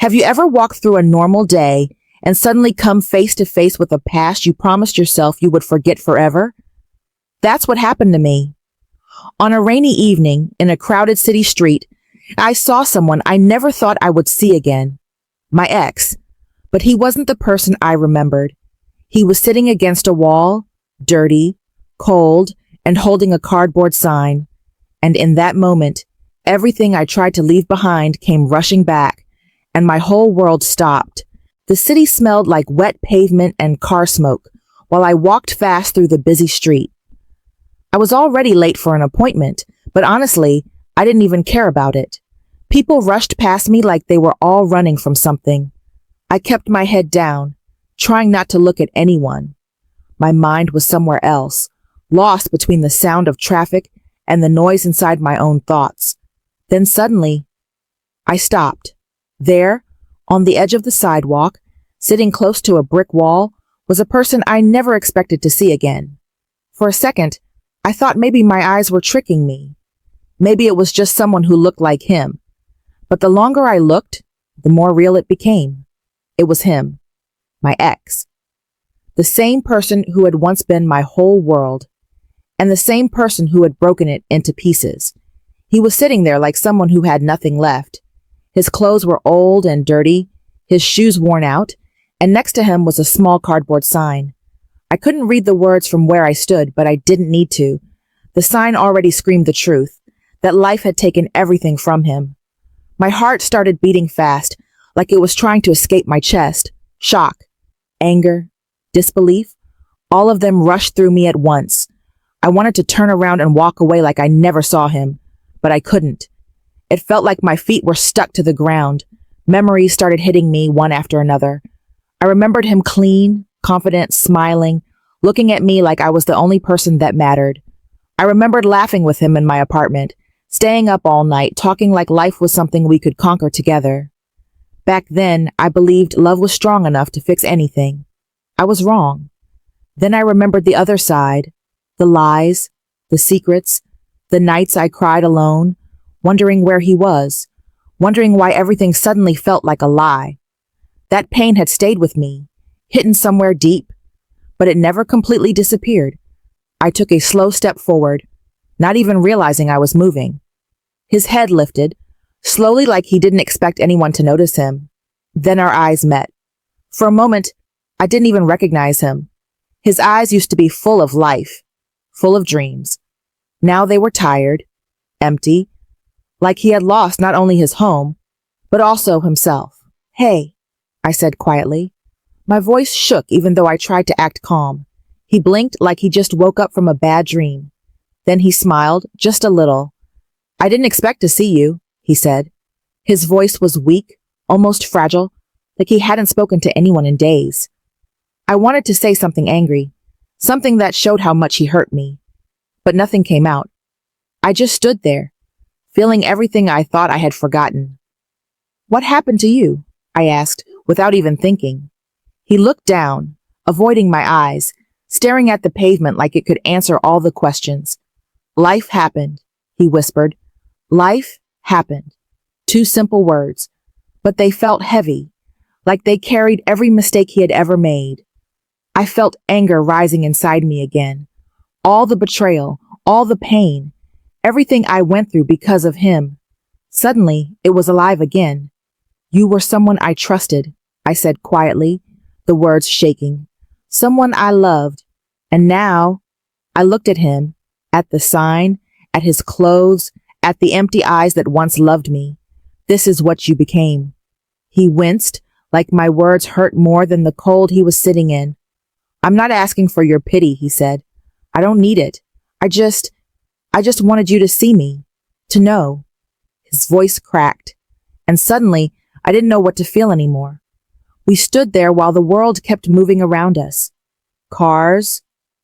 Have you ever walked through a normal day and suddenly come face to face with a past you promised yourself you would forget forever? That's what happened to me. On a rainy evening in a crowded city street, I saw someone I never thought I would see again. My ex. But he wasn't the person I remembered. He was sitting against a wall, dirty, cold, and holding a cardboard sign. And in that moment, everything I tried to leave behind came rushing back, and my whole world stopped. The city smelled like wet pavement and car smoke, while I walked fast through the busy street. I was already late for an appointment, but honestly, I didn't even care about it. People rushed past me like they were all running from something. I kept my head down, trying not to look at anyone. My mind was somewhere else, lost between the sound of traffic and the noise inside my own thoughts. Then suddenly, I stopped. There, on the edge of the sidewalk, sitting close to a brick wall, was a person I never expected to see again. For a second, I thought maybe my eyes were tricking me. Maybe it was just someone who looked like him. But the longer I looked, the more real it became. It was him, my ex. The same person who had once been my whole world, and the same person who had broken it into pieces. He was sitting there like someone who had nothing left. His clothes were old and dirty, his shoes worn out, and next to him was a small cardboard sign. I couldn't read the words from where I stood, but I didn't need to. The sign already screamed the truth, that life had taken everything from him. My heart started beating fast, like it was trying to escape my chest. Shock, anger, disbelief, all of them rushed through me at once. I wanted to turn around and walk away like I never saw him, but I couldn't. It felt like my feet were stuck to the ground. Memories started hitting me one after another. I remembered him clean, confident, smiling, looking at me like I was the only person that mattered. I remembered laughing with him in my apartment, staying up all night, talking like life was something we could conquer together. Back then, I believed love was strong enough to fix anything. I was wrong. Then I remembered the other side, the lies, the secrets, the nights I cried alone, wondering where he was, wondering why everything suddenly felt like a lie. That pain had stayed with me, hidden somewhere deep, but it never completely disappeared. I took a slow step forward, not even realizing I was moving. His head lifted, slowly like he didn't expect anyone to notice him. Then our eyes met. For a moment, I didn't even recognize him. His eyes used to be full of life, full of dreams. Now they were tired, empty, like he had lost not only his home, but also himself. "Hey," I said quietly. My voice shook even though I tried to act calm. He blinked like he just woke up from a bad dream. Then he smiled, just a little. "I didn't expect to see you," he said. His voice was weak, almost fragile, like he hadn't spoken to anyone in days. I wanted to say something angry, something that showed how much he hurt me. But nothing came out. I just stood there, feeling everything I thought I had forgotten. "What happened to you?" I asked, without even thinking. He looked down, avoiding my eyes, staring at the pavement like it could answer all the questions. "Life happened," he whispered. "Life happened." 2 simple words, but they felt heavy, like they carried every mistake he had ever made. I felt anger rising inside me again. All the betrayal, all the pain, everything I went through because of him. Suddenly, it was alive again. "You were someone I trusted," I said quietly, the words shaking. "Someone I loved. And now," I looked at him, at the sign, at his clothes, at the empty eyes that once loved me. "This is what you became." He winced, like my words hurt more than the cold he was sitting in. "I'm not asking for your pity," he said. "I don't need it. I just wanted you to see me, to know." His voice cracked, and suddenly I didn't know what to feel anymore. We stood there while the world kept moving around us. Cars,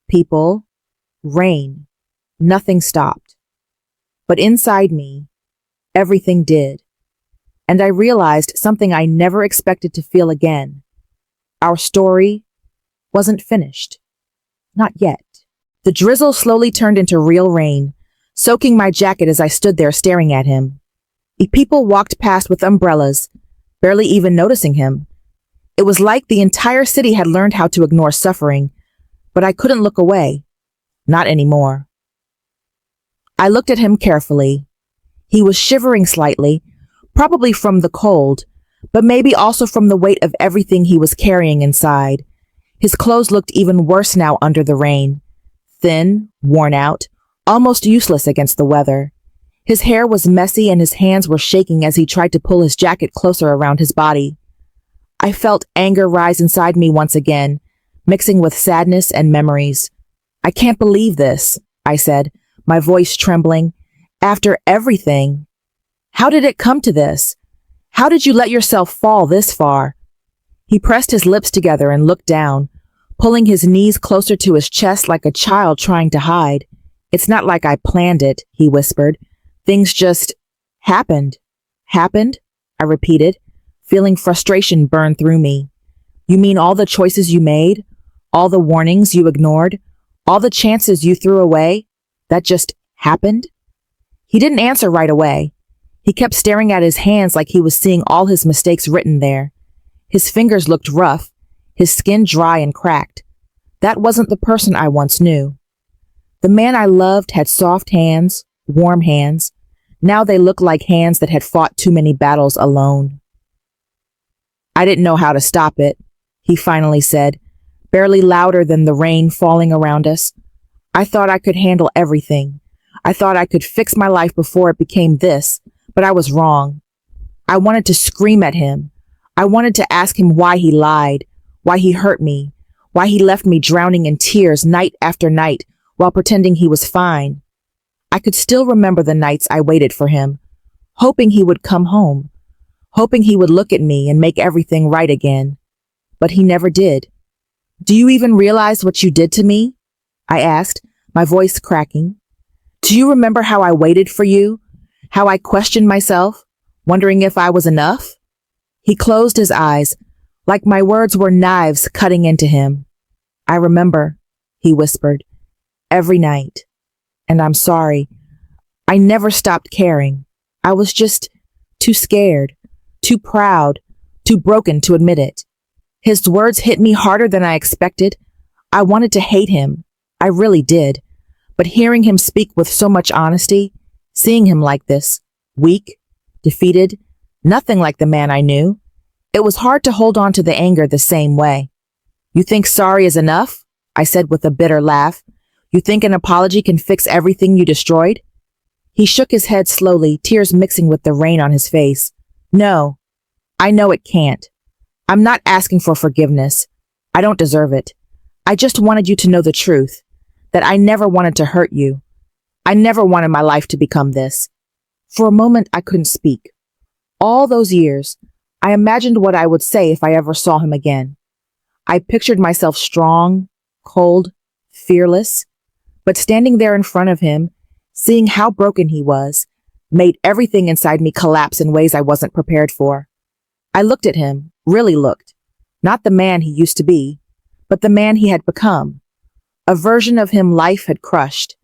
people, rain. Nothing stopped. But inside me, everything did. And I realized something I never expected to feel again. Our story wasn't finished. Not yet. The drizzle slowly turned into real rain, soaking my jacket as I stood there staring at him. People walked past with umbrellas, barely even noticing him. It was like the entire city had learned how to ignore suffering, but I couldn't look away. Not anymore. I looked at him carefully. He was shivering slightly, probably from the cold, but maybe also from the weight of everything he was carrying inside. His clothes looked even worse now under the rain. Thin, worn out, almost useless against the weather. His hair was messy and his hands were shaking as he tried to pull his jacket closer around his body. I felt anger rise inside me once again, mixing with sadness and memories. I can't believe this, I said, my voice trembling. After everything. How did it come to this? How did you let yourself fall this far? He pressed his lips together and looked down, pulling his knees closer to his chest like a child trying to hide. It's not like I planned it, he whispered. Things just happened. Happened? I repeated, feeling frustration burn through me. You mean all the choices you made? All the warnings you ignored? All the chances you threw away? That just happened? He didn't answer right away. He kept staring at his hands like he was seeing all his mistakes written there. His fingers looked rough, his skin dry and cracked. That wasn't the person I once knew. The man I loved had soft hands, warm hands. Now they looked like hands that had fought too many battles alone. I didn't know how to stop it, he finally said, barely louder than the rain falling around us. I thought I could handle everything. I thought I could fix my life before it became this, but I was wrong. I wanted to scream at him. I wanted to ask him why he lied, why he hurt me, why he left me drowning in tears night after night while pretending he was fine. I could still remember the nights I waited for him, hoping he would come home, hoping he would look at me and make everything right again. But he never did. Do you even realize what you did to me? I asked, my voice cracking. Do you remember how I waited for you? How I questioned myself, wondering if I was enough? He closed his eyes, like my words were knives cutting into him. I remember, he whispered, every night. And I'm sorry. I never stopped caring. I was just too scared, too proud, too broken to admit it. His words hit me harder than I expected. I wanted to hate him. I really did. But hearing him speak with so much honesty, seeing him like this, weak, defeated, nothing like the man I knew, it was hard to hold on to the anger the same way. You think sorry is enough? I said with a bitter laugh. You think an apology can fix everything you destroyed? He shook his head slowly, tears mixing with the rain on his face. No, I know it can't. I'm not asking for forgiveness. I don't deserve it. I just wanted you to know the truth, that I never wanted to hurt you. I never wanted my life to become this. For a moment, I couldn't speak. All those years, I imagined what I would say if I ever saw him again. I pictured myself strong, cold, fearless, but standing there in front of him, seeing how broken he was, made everything inside me collapse in ways I wasn't prepared for. I looked at him, really looked. Not the man he used to be, but the man he had become. A version of him life had crushed.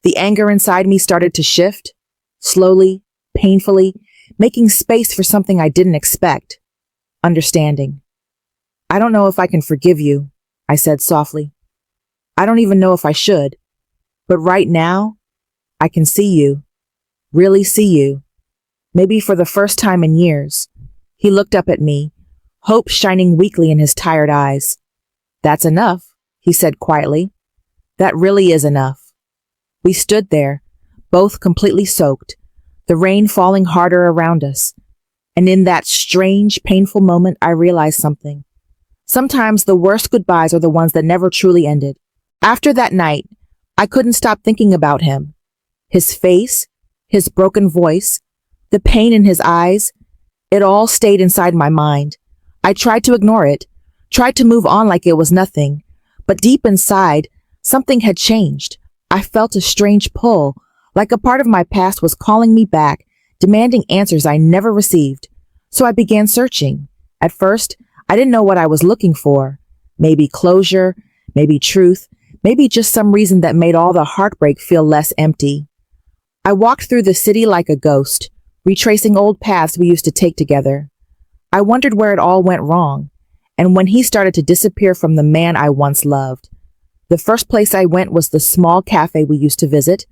The anger inside me started to shift, slowly, painfully, making space for something I didn't expect. Understanding. I don't know if I can forgive you, I said softly. I don't even know if I should. But right now, I can see you. Really see you. Maybe for the first time in years. He looked up at me, hope shining weakly in his tired eyes. That's enough, he said quietly. That really is enough. We stood there, both completely soaked, the rain falling harder around us. And in that strange, painful moment, I realized something. Sometimes the worst goodbyes are the ones that never truly ended. After that night, I couldn't stop thinking about him. His face, his broken voice, the pain in his eyes, it all stayed inside my mind. I tried to ignore it, tried to move on like it was nothing. But deep inside, something had changed. I felt a strange pull, like a part of my past was calling me back, demanding answers I never received. So I began searching. At first, I didn't know what I was looking for. Maybe closure, maybe truth, maybe just some reason that made all the heartbreak feel less empty. I walked through the city like a ghost, retracing old paths we used to take together. I wondered where it all went wrong, and when he started to disappear from the man I once loved. The first place I went was the small cafe we used to visit.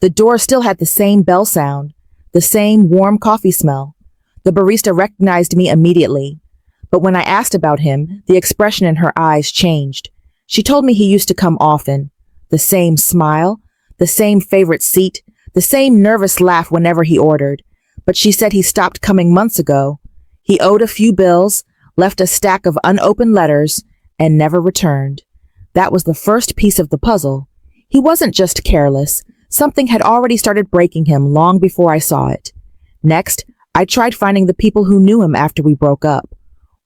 The door still had the same bell sound, the same warm coffee smell. The barista recognized me immediately, but when I asked about him, the expression in her eyes changed. She told me he used to come often. The same smile, the same favorite seat, the same nervous laugh whenever he ordered. But she said he stopped coming months ago. He owed a few bills, left a stack of unopened letters, and never returned. That was the first piece of the puzzle. He wasn't just careless. Something had already started breaking him long before I saw it. Next, I tried finding the people who knew him after we broke up.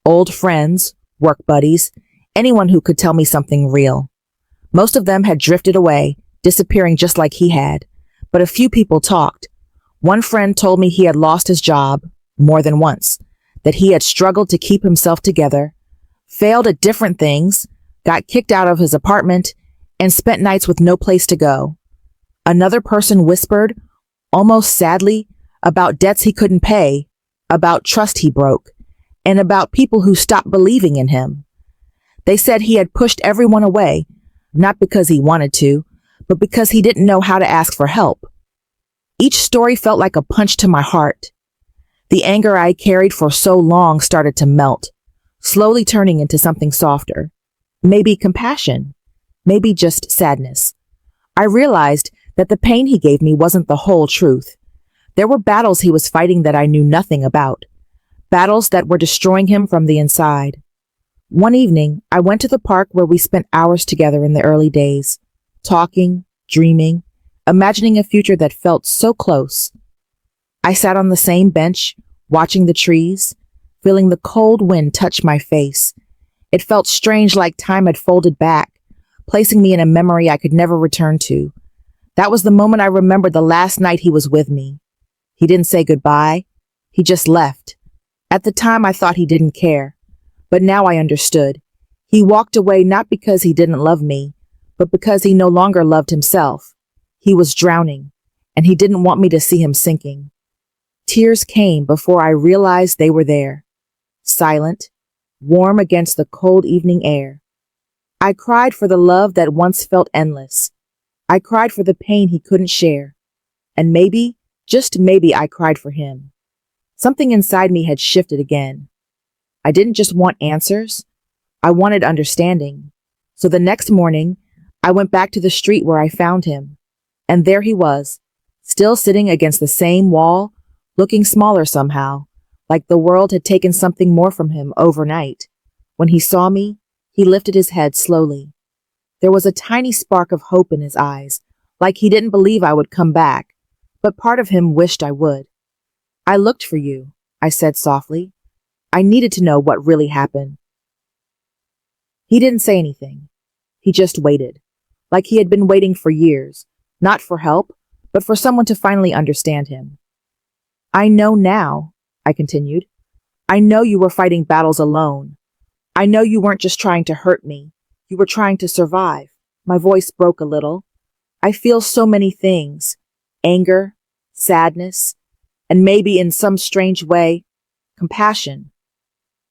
Old friends, work buddies, anyone who could tell me something real. Most of them had drifted away, disappearing just like he had. But a few people talked. One friend told me he had lost his job, more than once, that he had struggled to keep himself together, failed at different things, got kicked out of his apartment, and spent nights with no place to go. Another person whispered, almost sadly, about debts he couldn't pay, about trust he broke, and about people who stopped believing in him. They said he had pushed everyone away, not because he wanted to, but because he didn't know how to ask for help. Each story felt like a punch to my heart. The anger I carried for so long started to melt, slowly turning into something softer. Maybe compassion, maybe just sadness. I realized that the pain he gave me wasn't the whole truth. There were battles he was fighting that I knew nothing about, battles that were destroying him from the inside. One evening, I went to the park where we spent hours together in the early days, talking, dreaming, imagining a future that felt so close. I sat on the same bench, watching the trees, feeling the cold wind touch my face. It felt strange, like time had folded back, placing me in a memory I could never return to. That was the moment I remembered the last night he was with me. He didn't say goodbye. He just left. At the time, I thought he didn't care, but now I understood. He walked away not because he didn't love me, but because he no longer loved himself. He was drowning, and he didn't want me to see him sinking. Tears came before I realized they were there, silent, warm against the cold evening air. I cried for the love that once felt endless. I cried for the pain he couldn't share. And maybe, just maybe, I cried for him. Something inside me had shifted again. I didn't just want answers. I wanted understanding. So the next morning, I went back to the street where I found him. And there he was, still sitting against the same wall, looking smaller somehow, like the world had taken something more from him overnight. When he saw me, he lifted his head slowly. There was a tiny spark of hope in his eyes, like he didn't believe I would come back, but part of him wished I would. I looked for you, I said softly. I needed to know what really happened. He didn't say anything. He just waited, like he had been waiting for years, not for help, but for someone to finally understand him. I know now, I continued. I know you were fighting battles alone. I know you weren't just trying to hurt me. You were trying to survive. My voice broke a little. I feel so many things. Anger, sadness, and maybe in some strange way, compassion.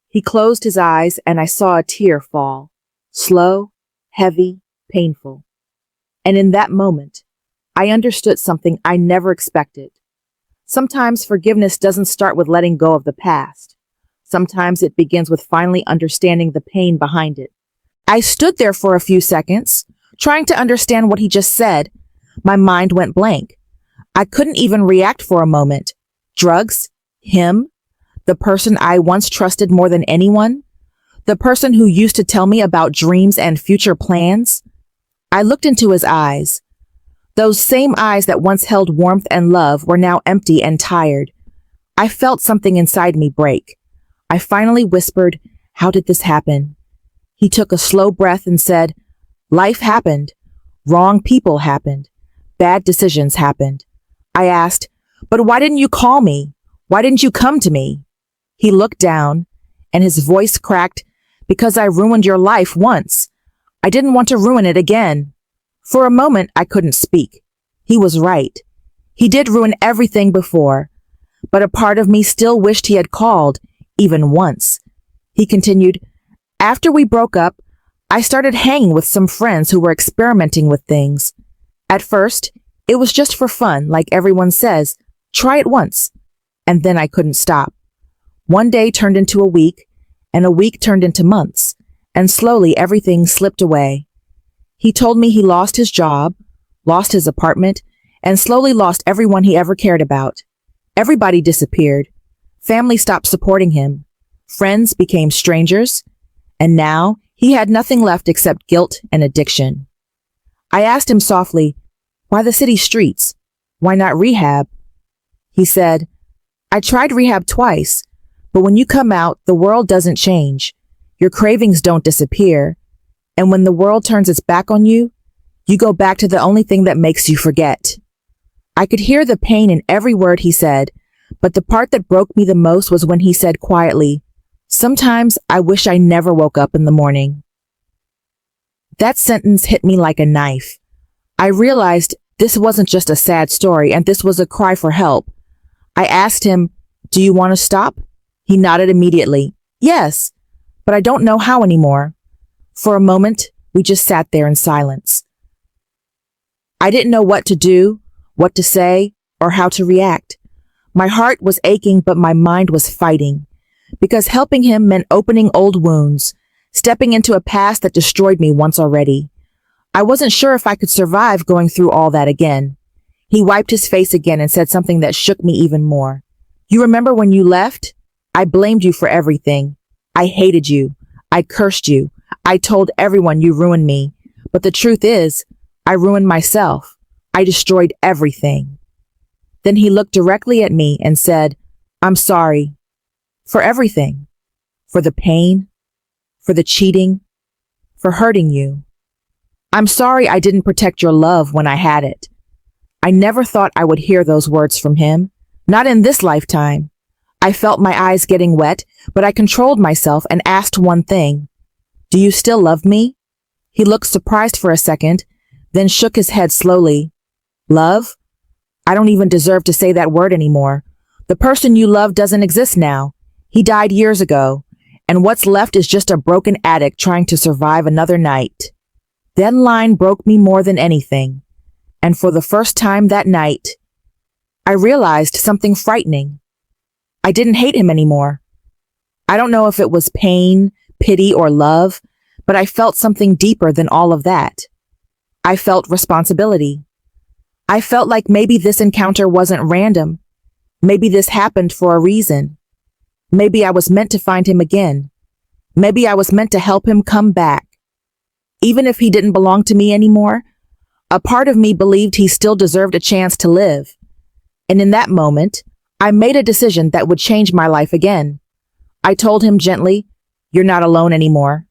He closed his eyes and I saw a tear fall. Slow, heavy, painful. And in that moment, I understood something I never expected. Sometimes forgiveness doesn't start with letting go of the past. Sometimes it begins with finally understanding the pain behind it. I stood there for a few seconds, trying to understand what he just said. My mind went blank. I couldn't even react for a moment. Drugs? Him? The person I once trusted more than anyone? The person who used to tell me about dreams and future plans? I looked into his eyes. Those same eyes that once held warmth and love were now empty and tired. I felt something inside me break. I finally whispered, "How did this happen?" He took a slow breath and said, "Life happened. Wrong people happened. Bad decisions happened." I asked, "But why didn't you call me? Why didn't you come to me?" He looked down, and his voice cracked, "Because I ruined your life once. I didn't want to ruin it again." For a moment, I couldn't speak. He was right. He did ruin everything before, but a part of me still wished he had called, even once. He continued, "After we broke up, I started hanging with some friends who were experimenting with things. At first, it was just for fun, like everyone says, try it once. And then I couldn't stop. One day turned into a week, and a week turned into months, and slowly everything slipped away. He told me he lost his job, lost his apartment, and slowly lost everyone he ever cared about. Everybody disappeared. Family stopped supporting him. Friends became strangers, and now he had nothing left except guilt and addiction." I asked him softly, "Why the city streets? Why not rehab?" He said, "I tried rehab twice, but when you come out, the world doesn't change. Your cravings don't disappear. And when the world turns its back on you, you go back to the only thing that makes you forget." I could hear the pain in every word he said, but the part that broke me the most was when he said quietly, "Sometimes I wish I never woke up in the morning." That sentence hit me like a knife. I realized this wasn't just a sad story, and this was a cry for help. I asked him, "Do you want to stop?" He nodded immediately. "Yes, but I don't know how anymore." For a moment, we just sat there in silence. I didn't know what to do, what to say, or how to react. My heart was aching, but my mind was fighting, because helping him meant opening old wounds, stepping into a past that destroyed me once already. I wasn't sure if I could survive going through all that again. He wiped his face again and said something that shook me even more. "You remember when you left? I blamed you for everything. I hated you. I cursed you. I told everyone you ruined me. But the truth is, I ruined myself. I destroyed everything." Then he looked directly at me and said, "I'm sorry. For everything. For the pain. For the cheating. For hurting you. I'm sorry I didn't protect your love when I had it." I never thought I would hear those words from him. Not in this lifetime. I felt my eyes getting wet, but I controlled myself and asked one thing. "Do you still love me?" He looked surprised for a second, then shook his head slowly. "Love? I don't even deserve to say that word anymore. The person you love doesn't exist now. He died years ago, and what's left is just a broken addict trying to survive another night." That line broke me more than anything, and for the first time that night, I realized something frightening. I didn't hate him anymore. I don't know if it was pain, pity, or love, but I felt something deeper than all of that. I felt responsibility. I felt like maybe this encounter wasn't random. Maybe this happened for a reason. Maybe I was meant to find him again. Maybe I was meant to help him come back. Even if he didn't belong to me anymore, a part of me believed he still deserved a chance to live. And in that moment, I made a decision that would change my life again. I told him gently, "You're not alone anymore."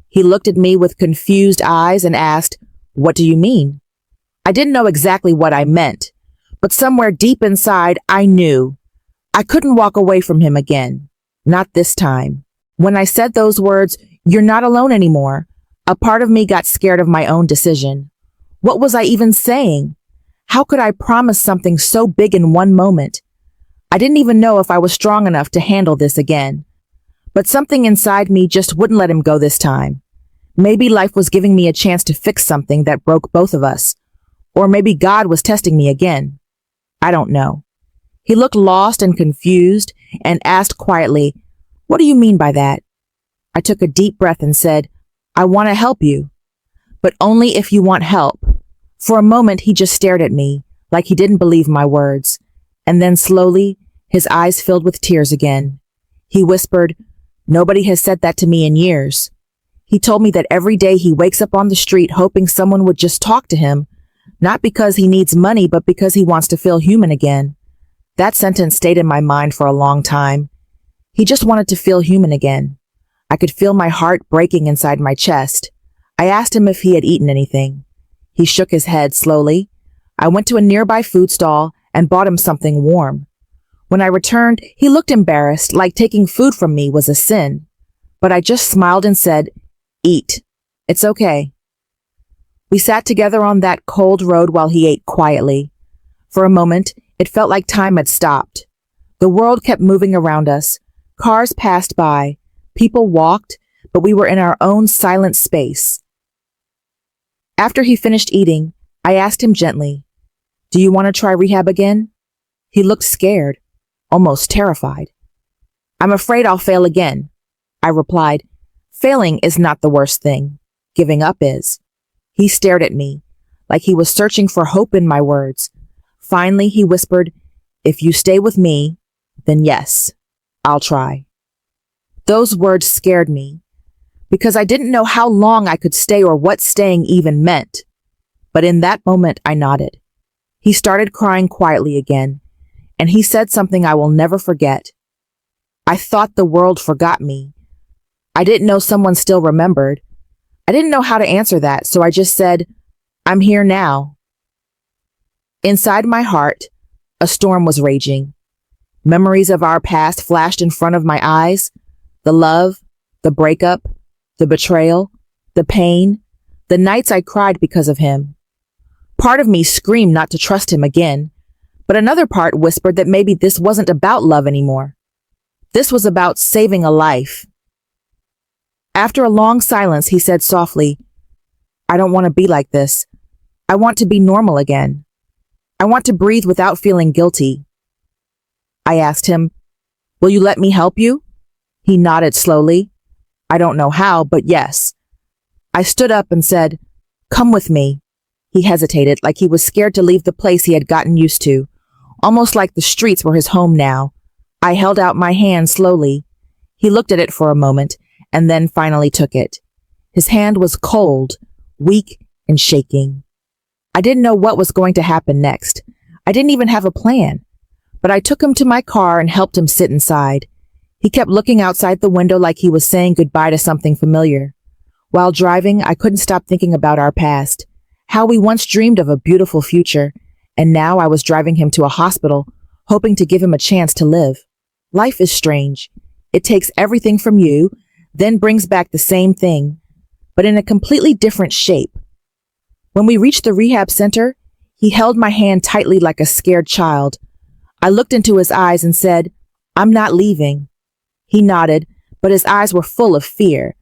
He looked at me with confused eyes and asked, "What do you mean?" I didn't know exactly what I meant, but somewhere deep inside, I knew. I couldn't walk away from him again. Not this time. When I said those words, "You're not alone anymore," a part of me got scared of my own decision. What was I even saying? How could I promise something so big in one moment? I didn't even know if I was strong enough to handle this again. But something inside me just wouldn't let him go this time. Maybe life was giving me a chance to fix something that broke both of us. Or maybe God was testing me again. I don't know. He looked lost and confused and asked quietly, "What do you mean by that?" I took a deep breath and said, "I want to help you, but only if you want help." For a moment, he just stared at me, like he didn't believe my words. And then slowly, his eyes filled with tears again. He whispered, "Nobody has said that to me in years." He told me that every day he wakes up on the street hoping someone would just talk to him, not because he needs money, but because he wants to feel human again. That sentence stayed in my mind for a long time. He just wanted to feel human again. I could feel my heart breaking inside my chest. I asked him if he had eaten anything. He shook his head slowly. I went to a nearby food stall and bought him something warm. When I returned, he looked embarrassed, like taking food from me was a sin. But I just smiled and said, "Eat. It's okay." We sat together on that cold road while he ate quietly. For a moment, it felt like time had stopped. The world kept moving around us, Cars passed by, people walked, but we were in our own silent space. After he finished eating, I asked him gently, "Do you want to try rehab again?" He looked scared, almost terrified. "I'm afraid I'll fail again," I replied. "Failing is not the worst thing. Giving up is." He stared at me, like he was searching for hope in my words. Finally, he whispered, "If you stay with me, then yes, I'll try." Those words scared me, because I didn't know how long I could stay or what staying even meant. But in that moment, I nodded. He started crying quietly again, and he said something I will never forget. "I thought the world forgot me. I didn't know someone still remembered. I didn't know how to answer that, so I just said, 'I'm here now.'" Inside my heart, a storm was raging. Memories of our past flashed in front of my eyes. The love, the breakup, the betrayal, the pain, the nights I cried because of him. Part of me screamed not to trust him again, but another part whispered that maybe this wasn't about love anymore. This was about saving a life. After a long silence, he said softly, "I don't want to be like this. I want to be normal again. I want to breathe without feeling guilty." I asked him, "Will you let me help you?" He nodded slowly. "I don't know how, but yes." I stood up and said, "Come with me." He hesitated, like he was scared to leave the place he had gotten used to, almost like the streets were his home now. I held out my hand slowly. He looked at it for a moment, and then finally took it. His hand was cold, weak, and shaking. I didn't know what was going to happen next. I didn't even have a plan. But I took him to my car and helped him sit inside. He kept looking outside the window like he was saying goodbye to something familiar. While driving, I couldn't stop thinking about our past, how we once dreamed of a beautiful future, and now I was driving him to a hospital, hoping to give him a chance to live. Life is strange. It takes everything from you, then brings back the same thing, but in a completely different shape. When we reached the rehab center, he held my hand tightly like a scared child. I looked into his eyes and said, "I'm not leaving." He nodded, but his eyes were full of fear.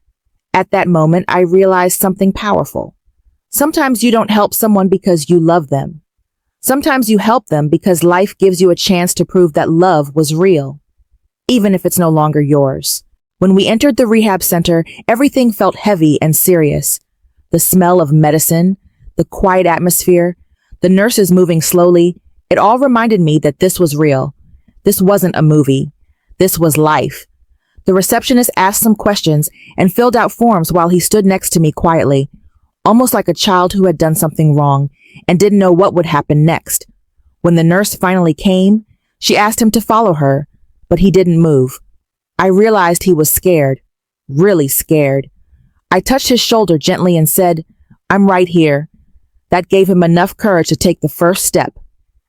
At that moment, I realized something powerful. Sometimes you don't help someone because you love them. Sometimes you help them because life gives you a chance to prove that love was real, even if it's no longer yours. When we entered the rehab center, everything felt heavy and serious. The smell of medicine, the quiet atmosphere, the nurses moving slowly, it all reminded me that this was real. This wasn't a movie. This was life. The receptionist asked some questions and filled out forms while he stood next to me quietly, almost like a child who had done something wrong and didn't know what would happen next. When the nurse finally came, she asked him to follow her, but he didn't move. I realized he was scared, really scared. I touched his shoulder gently and said, "I'm right here." That gave him enough courage to take the first step.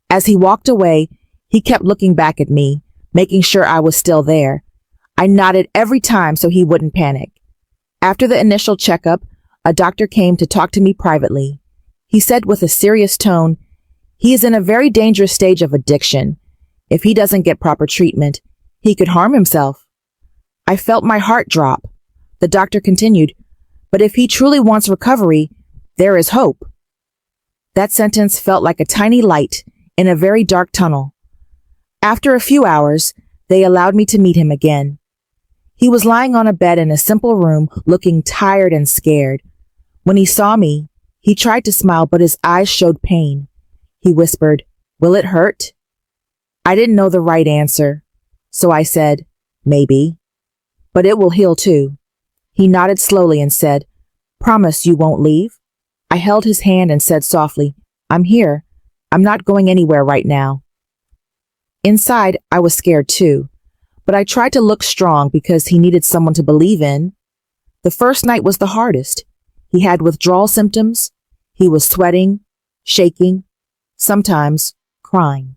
As he walked away, he kept looking back at me, making sure I was still there. I nodded every time so he wouldn't panic. After the initial checkup, a doctor came to talk to me privately. He said with a serious tone, "He is in a very dangerous stage of addiction. If he doesn't get proper treatment, he could harm himself." I felt my heart drop. The doctor continued, "But if he truly wants recovery, there is hope." That sentence felt like a tiny light in a very dark tunnel. After a few hours, they allowed me to meet him again. He was lying on a bed in a simple room, looking tired and scared. When he saw me, he tried to smile, but his eyes showed pain. He whispered, "Will it hurt?" I didn't know the right answer, so I said, "Maybe. But it will heal too." He nodded slowly and said, "Promise you won't leave?" I held his hand and said softly, "I'm here. I'm not going anywhere right now." Inside, I was scared too, but I tried to look strong because he needed someone to believe in. The first night was the hardest. He had withdrawal symptoms. He was sweating, shaking, sometimes crying.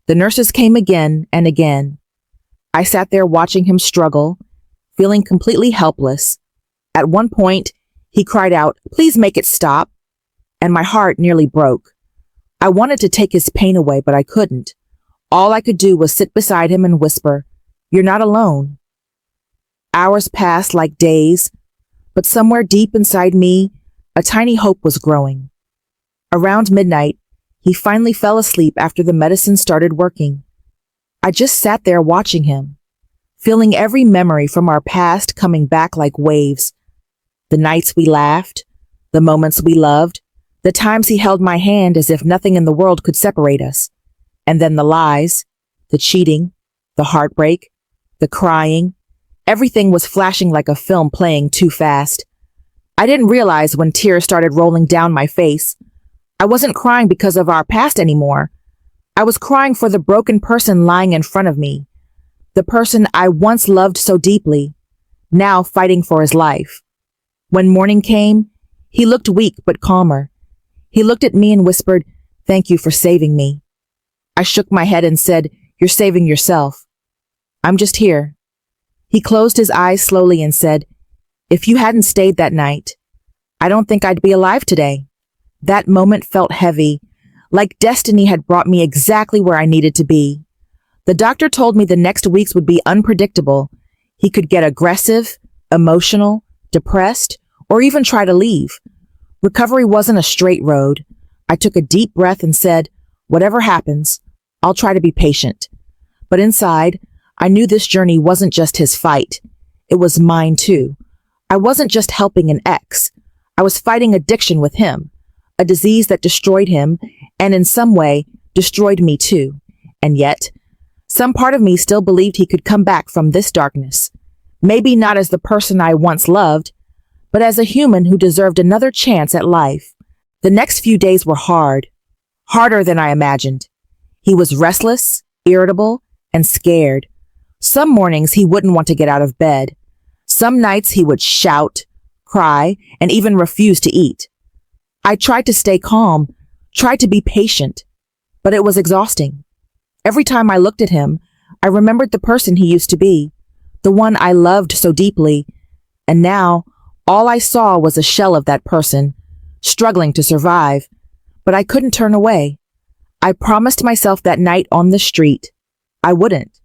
The nurses came again and again. I sat there watching him struggle, feeling completely helpless. At one point, he cried out, "Please make it stop," and my heart nearly broke. I wanted to take his pain away, but I couldn't. All I could do was sit beside him and whisper, You're not alone. Hours passed like days, but somewhere deep inside me, a tiny hope was growing. Around midnight, he finally fell asleep after the medicine started working. I just sat there watching him, feeling every memory from our past coming back like waves. The nights we laughed, the moments we loved, the times he held my hand as if nothing in the world could separate us. And then the lies, the cheating, the heartbreak, the crying, everything was flashing like a film playing too fast. I didn't realize when tears started rolling down my face. I wasn't crying because of our past anymore. I was crying for the broken person lying in front of me, the person I once loved so deeply, now fighting for his life. When morning came, he looked weak but calmer. He looked at me and whispered, "Thank you for saving me." I shook my head and said, "You're saving yourself. I'm just here." He closed his eyes slowly and said, "If you hadn't stayed that night, I don't think I'd be alive today." That moment felt heavy, like destiny had brought me exactly where I needed to be. The doctor told me the next weeks would be unpredictable. He could get aggressive, emotional, depressed, or even try to leave. Recovery wasn't a straight road. I took a deep breath and said, "Whatever happens, I'll try to be patient." But inside, I knew this journey wasn't just his fight. It was mine too. I wasn't just helping an ex. I was fighting addiction with him, a disease that destroyed him and in some way destroyed me too. And yet, some part of me still believed he could come back from this darkness. Maybe not as the person I once loved, but as a human who deserved another chance at life. The next few days were hard, harder than I imagined. He was restless, irritable, and scared. Some mornings he wouldn't want to get out of bed. Some nights he would shout, cry, and even refuse to eat. I tried to stay calm, tried to be patient, but it was exhausting. Every time I looked at him, I remembered the person he used to be, the one I loved so deeply, and now all I saw was a shell of that person, struggling to survive. But I couldn't turn away. I promised myself that night on the street, I wouldn't.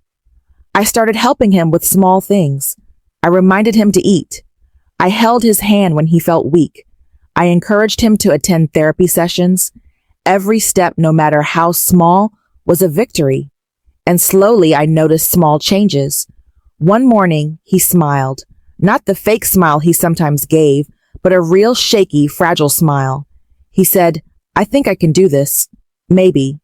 I started helping him with small things. I reminded him to eat. I held his hand when he felt weak. I encouraged him to attend therapy sessions. Every step, no matter how small, was a victory. And slowly I noticed small changes. One morning, he smiled. Not the fake smile he sometimes gave, but a real shaky, fragile smile. He said, "I think I can do this. Maybe."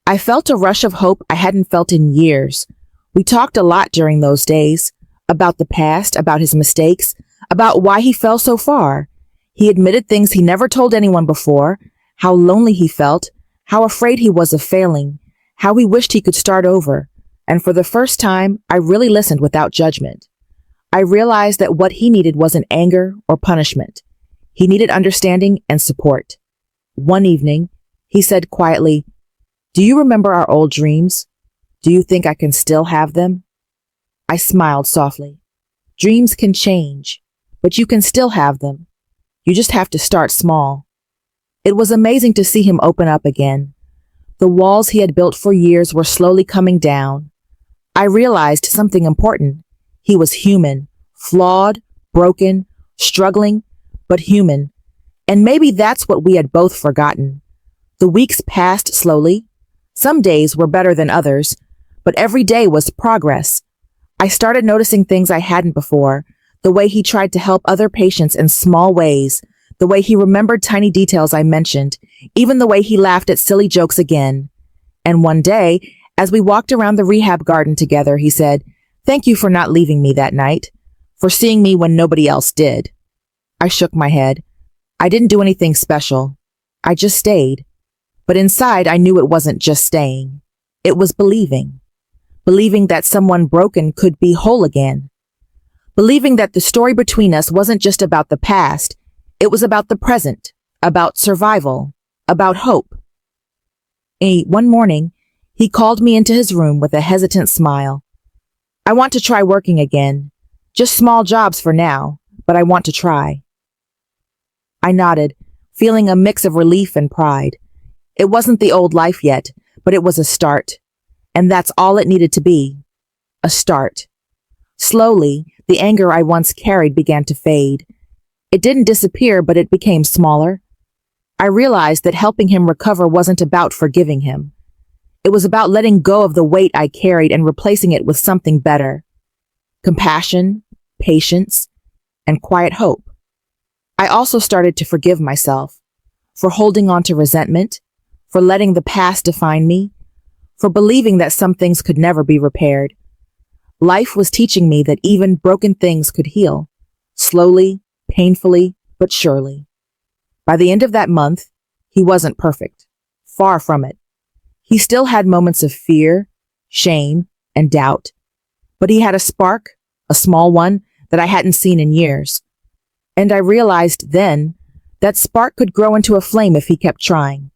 I felt a rush of hope I hadn't felt in years. We talked a lot during those days, about the past, about his mistakes, about why he fell so far. He admitted things he never told anyone before, how lonely he felt, how afraid he was of failing, how he wished he could start over. And for the first time, I really listened without judgment. I realized that what he needed wasn't anger or punishment. He needed understanding and support. One evening, he said quietly, "Do you remember our old dreams? Do you think I can still have them?" I smiled softly. Dreams can change, but you can still have them. You just have to start small. It was amazing to see him open up again. The walls he had built for years were slowly coming down. I realized something important. He was human, flawed, broken, struggling, but human. And maybe that's what we had both forgotten. The weeks passed slowly. Some days were better than others, but every day was progress. I started noticing things I hadn't before, the way he tried to help other patients in small ways, the way he remembered tiny details I mentioned, even the way he laughed at silly jokes again. And one day, as we walked around the rehab garden together, he said, "Thank you for not leaving me that night, for seeing me when nobody else did." I shook my head. I didn't do anything special. I just stayed. But inside, I knew it wasn't just staying. It was believing. Believing that someone broken could be whole again. Believing that the story between us wasn't just about the past, it was about the present, about survival, about hope. One morning, he called me into his room with a hesitant smile. "I want to try working again. Just small jobs for now, but I want to try." I nodded, feeling a mix of relief and pride. It wasn't the old life yet, but it was a start. And that's all it needed to be. a start. Slowly, the anger I once carried began to fade. It didn't disappear, but it became smaller. I realized that helping him recover wasn't about forgiving him. It was about letting go of the weight I carried and replacing it with something better. Compassion, patience, and quiet hope. I also started to forgive myself for holding on to resentment, for letting the past define me, for believing that some things could never be repaired. Life was teaching me that even broken things could heal, slowly, painfully, but surely. By the end of that month, he wasn't perfect. Far from it. He still had moments of fear, shame, and doubt. But he had a spark, a small one, that I hadn't seen in years. And I realized then that spark could grow into a flame if he kept trying.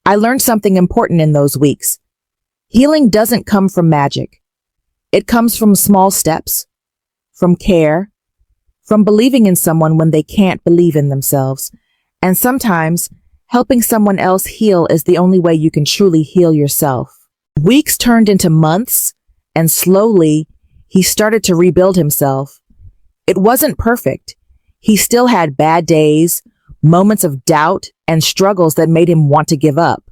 I learned something important in those weeks. Healing doesn't come from magic. It comes from small steps, from care, from believing in someone when they can't believe in themselves. And sometimes, helping someone else heal is the only way you can truly heal yourself. Weeks turned into months, and slowly, he started to rebuild himself. It wasn't perfect. He still had bad days, moments of doubt, and struggles that made him want to give up.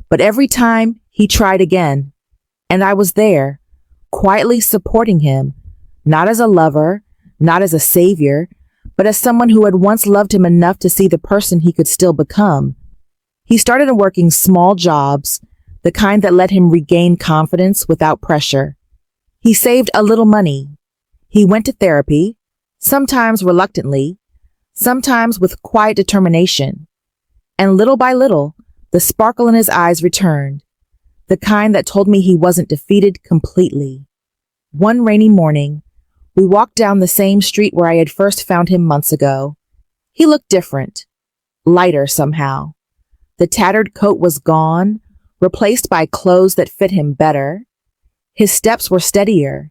But every time, he tried again. And I was there, quietly supporting him, not as a lover, not as a savior, but as someone who had once loved him enough to see the person he could still become. He started working small jobs, the kind that let him regain confidence without pressure. He saved a little money. He went to therapy, sometimes reluctantly, sometimes with quiet determination. And little by little, the sparkle in his eyes returned, the kind that told me he wasn't defeated completely. One rainy morning, we walked down the same street where I had first found him months ago. He looked different, lighter somehow. The tattered coat was gone, replaced by clothes that fit him better. His steps were steadier,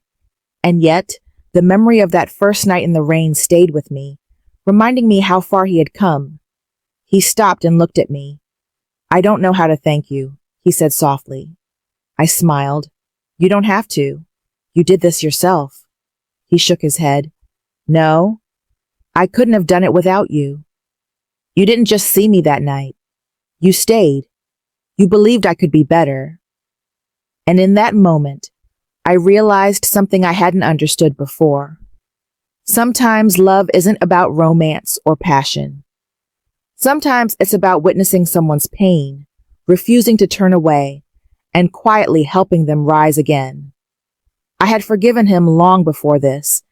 and yet the memory of that first night in the rain stayed with me, reminding me how far he had come. He stopped and looked at me. "I don't know how to thank you," he said softly. I smiled. "You don't have to. You did this yourself." He shook his head. "No, I couldn't have done it without you. You didn't just see me that night. You stayed. You believed I could be better." And in that moment, I realized something I hadn't understood before. Sometimes love isn't about romance or passion. Sometimes it's about witnessing someone's pain, refusing to turn away, and quietly helping them rise again. I had forgiven him long before this,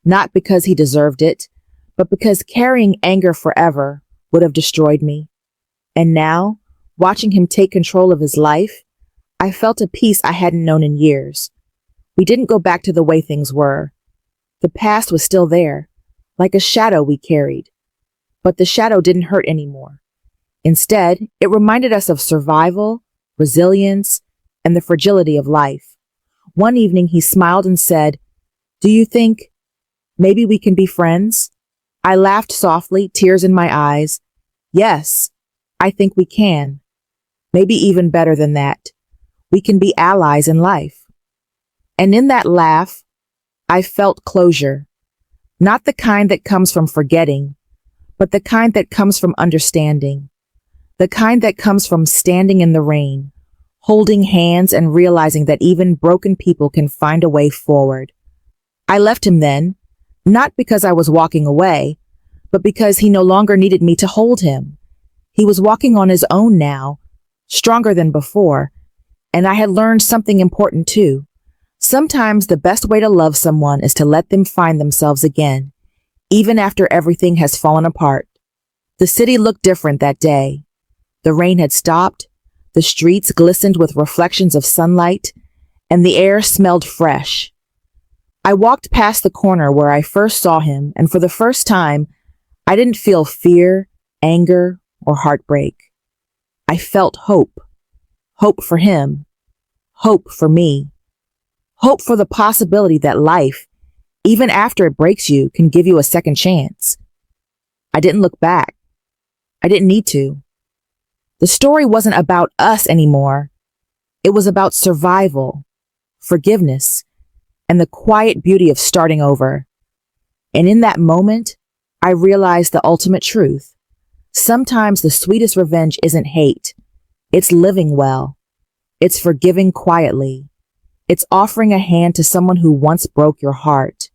not because he deserved it, but because carrying anger forever would have destroyed me. And now, watching him take control of his life, I felt a peace I hadn't known in years. We didn't go back to the way things were. The past was still there, like a shadow we carried. But the shadow didn't hurt anymore. Instead, it reminded us of survival, resilience, and the fragility of life. One evening he smiled and said, "Do you think maybe we can be friends?" I laughed softly, tears in my eyes. "Yes, I think we can. Maybe even better than that. We can be allies in life." And in that laugh, I felt closure. Not the kind that comes from forgetting, but the kind that comes from understanding. The kind that comes from standing in the rain, holding hands and realizing that even broken people can find a way forward. I left him then, not because I was walking away, but because he no longer needed me to hold him. He was walking on his own now, stronger than before, and I had learned something important too. Sometimes the best way to love someone is to let them find themselves again, even after everything has fallen apart. The city looked different that day. The rain had stopped, the streets glistened with reflections of sunlight, and the air smelled fresh. I walked past the corner where I first saw him, and for the first time, I didn't feel fear, anger, or heartbreak. I felt hope. Hope for him. Hope for me. Hope for the possibility that life, even after it breaks you, can give you a second chance. I didn't look back. I didn't need to. The story wasn't about us anymore. It was about survival, forgiveness, and the quiet beauty of starting over. And in that moment, I realized the ultimate truth. Sometimes the sweetest revenge isn't hate. It's living well. It's forgiving quietly. It's offering a hand to someone who once broke your heart.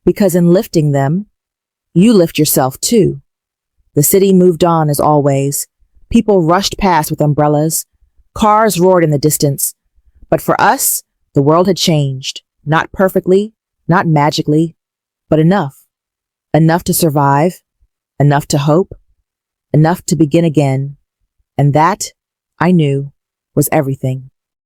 Because in lifting them, you lift yourself too. The city moved on as always. People rushed past with umbrellas. Cars roared in the distance. But for us, the world had changed. Not perfectly, not magically, but enough. Enough to survive, enough to hope, enough to begin again. And that, I knew, was everything.